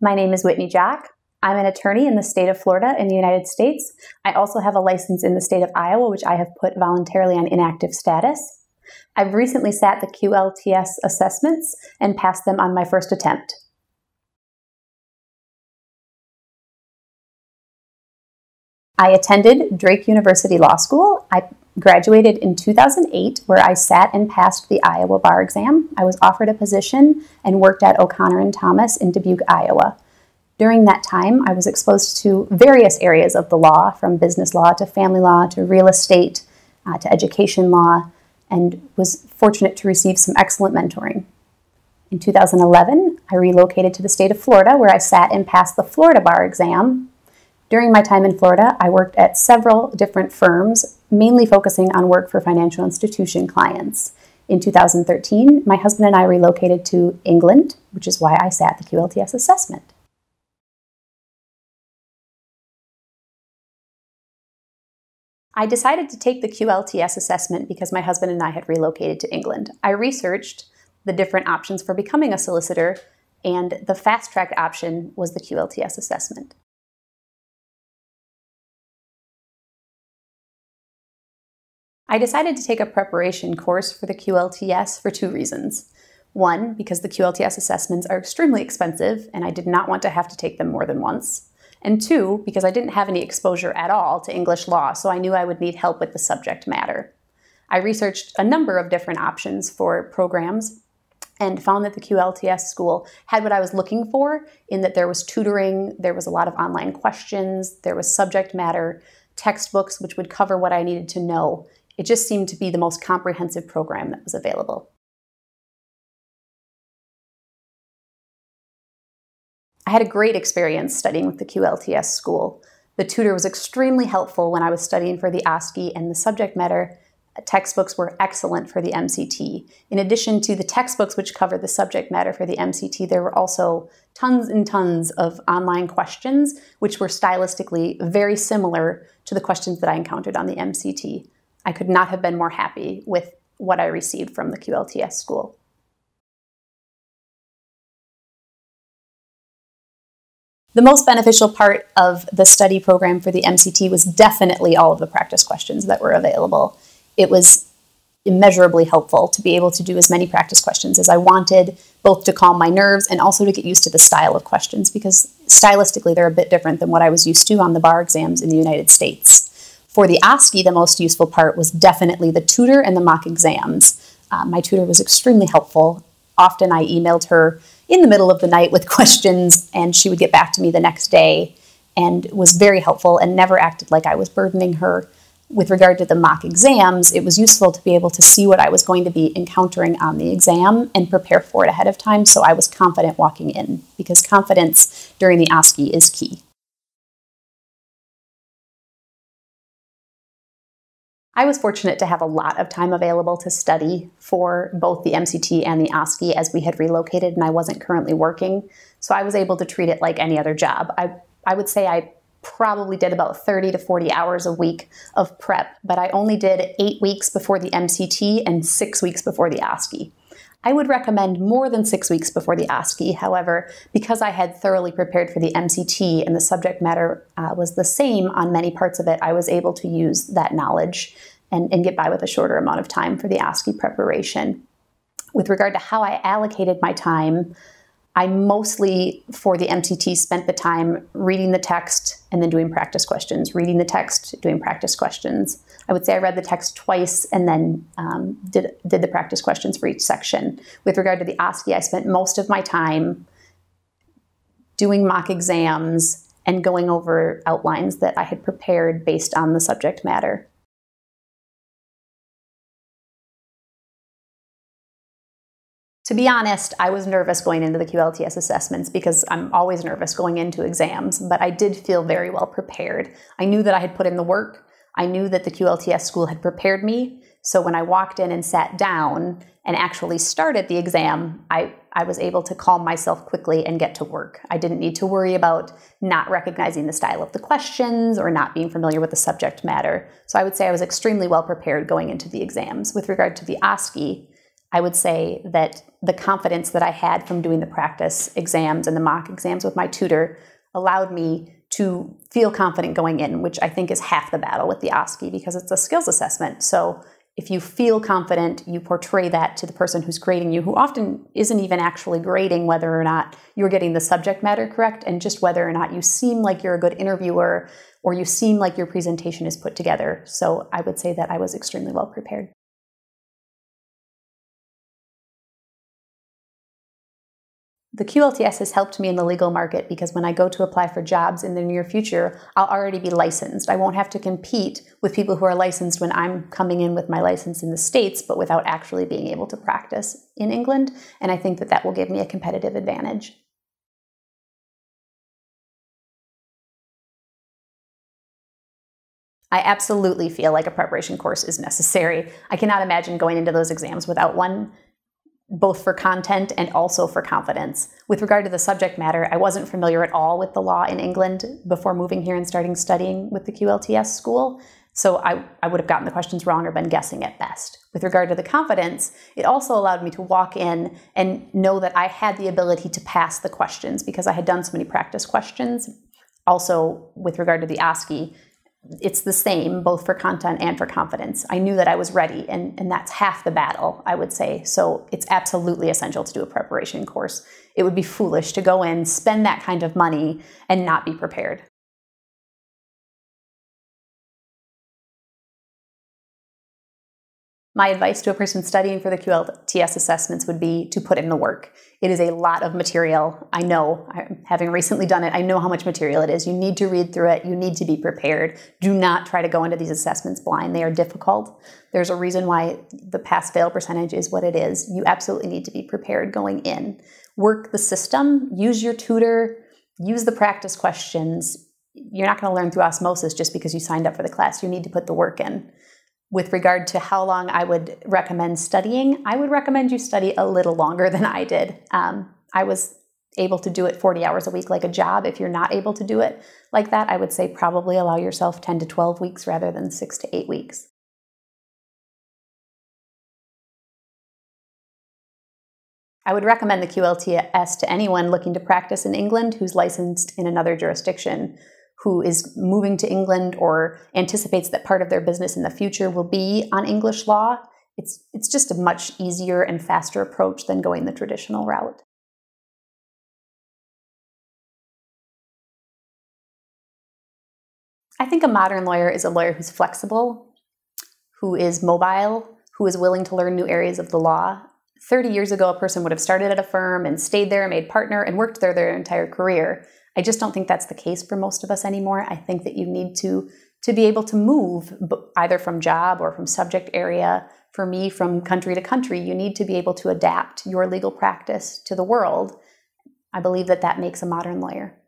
My name is Whitney Jacque. I'm an attorney in the state of Florida in the United States. I also have a license in the state of Iowa, which I have put voluntarily on inactive status. I've recently sat the QLTS assessments and passed them on my first attempt. I attended Drake University Law School. I graduated in 2008, where I sat and passed the Iowa bar exam. I was offered a position and worked at O'Connor and Thomas in Dubuque, Iowa. During that time, I was exposed to various areas of the law, from business law to family law to real estate to education law, and was fortunate to receive some excellent mentoring. In 2011, I relocated to the state of Florida, where I sat and passed the Florida bar exam. During my time in Florida, I worked at several different firms, mainly focusing on work for financial institution clients. In 2013, my husband and I relocated to England, which is why I sat the QLTS assessment. I decided to take the QLTS assessment because my husband and I had relocated to England. I researched the different options for becoming a solicitor, and the fast-track option was the QLTS assessment. I decided to take a preparation course for the QLTS for two reasons. One, because the QLTS assessments are extremely expensive and I did not want to have to take them more than once. And two, because I didn't have any exposure at all to English law, so I knew I would need help with the subject matter. I researched a number of different options for programs and found that the QLTS school had what I was looking for, in that there was tutoring, there was a lot of online questions, there was subject matter, textbooks which would cover what I needed to know. It just seemed to be the most comprehensive program that was available. I had a great experience studying with the QLTS school. The tutor was extremely helpful when I was studying for the OSCE, and the subject matter textbooks were excellent for the MCT. In addition to the textbooks which cover the subject matter for the MCT, there were also tons and tons of online questions which were stylistically very similar to the questions that I encountered on the MCT. I could not have been more happy with what I received from the QLTS school. The most beneficial part of the study program for the MCT was definitely all of the practice questions that were available. It was immeasurably helpful to be able to do as many practice questions as I wanted, both to calm my nerves and also to get used to the style of questions, because stylistically they're a bit different than what I was used to on the bar exams in the United States. For the OSCE, the most useful part was definitely the tutor and the mock exams. My tutor was extremely helpful. Often I emailed her in the middle of the night with questions, and she would get back to me the next day and was very helpful and never acted like I was burdening her. With regard to the mock exams, it was useful to be able to see what I was going to be encountering on the exam and prepare for it ahead of time, so I was confident walking in, because confidence during the OSCE is key. I was fortunate to have a lot of time available to study for both the MCT and the OSCE, as we had relocated and I wasn't currently working, so I was able to treat it like any other job. I would say I probably did about 30 to 40 hours a week of prep, but I only did 8 weeks before the MCT and 6 weeks before the OSCE. I would recommend more than 6 weeks before the OSCE. However, because I had thoroughly prepared for the MCT and the subject matter was the same on many parts of it, I was able to use that knowledge and get by with a shorter amount of time for the OSCE preparation. With regard to how I allocated my time, I mostly, for the MCT, spent the time reading the text and then doing practice questions, reading the text, doing practice questions. I would say I read the text twice and then did the practice questions for each section. With regard to the OSCE, I spent most of my time doing mock exams and going over outlines that I had prepared based on the subject matter. To be honest, I was nervous going into the QLTS assessments because I'm always nervous going into exams, but I did feel very well prepared. I knew that I had put in the work. I knew that the QLTS school had prepared me. So when I walked in and sat down and actually started the exam, I was able to calm myself quickly and get to work. I didn't need to worry about not recognizing the style of the questions or not being familiar with the subject matter. So I would say I was extremely well prepared going into the exams. With regard to the OSCE, I would say that the confidence that I had from doing the practice exams and the mock exams with my tutor allowed me to feel confident going in, which I think is half the battle with the OSCE because it's a skills assessment. So if you feel confident, you portray that to the person who's grading you, who often isn't even actually grading whether or not you're getting the subject matter correct, and just whether or not you seem like you're a good interviewer or you seem like your presentation is put together. So I would say that I was extremely well prepared. The QLTS has helped me in the legal market because when I go to apply for jobs in the near future, I'll already be licensed. I won't have to compete with people who are licensed when I'm coming in with my license in the States, but without actually being able to practice in England. And I think that that will give me a competitive advantage. I absolutely feel like a preparation course is necessary. I cannot imagine going into those exams without one, both for content and also for confidence. With regard to the subject matter, I wasn't familiar at all with the law in England before moving here and starting studying with the QLTS school, so I would have gotten the questions wrong or been guessing at best. With regard to the confidence, it also allowed me to walk in and know that I had the ability to pass the questions because I had done so many practice questions. Also, with regard to the OSCE, it's the same both for content and for confidence. I knew that I was ready, and that's half the battle, I would say. So it's absolutely essential to do a preparation course. It would be foolish to go in, spend that kind of money, and not be prepared. My advice to a person studying for the QLTS assessments would be to put in the work. It is a lot of material. I know, having recently done it, I know how much material it is. You need to read through it. You need to be prepared. Do not try to go into these assessments blind. They are difficult. There's a reason why the pass-fail percentage is what it is. You absolutely need to be prepared going in. Work the system. Use your tutor. Use the practice questions. You're not going to learn through osmosis just because you signed up for the class. You need to put the work in. With regard to how long I would recommend studying, I would recommend you study a little longer than I did. I was able to do it 40 hours a week like a job. If you're not able to do it like that, I would say probably allow yourself 10 to 12 weeks rather than 6 to 8 weeks. I would recommend the QLTS to anyone looking to practice in England who's licensed in another jurisdiction, who is moving to England or anticipates that part of their business in the future will be on English law. It's just a much easier and faster approach than going the traditional route. I think a modern lawyer is a lawyer who's flexible, who is mobile, who is willing to learn new areas of the law. 30 years ago, a person would have started at a firm and stayed there, made partner, and worked there their entire career. I just don't think that's the case for most of us anymore. I think that you need to be able to move either from job or from subject area. For me, from country to country, you need to be able to adapt your legal practice to the world. I believe that that makes a modern lawyer.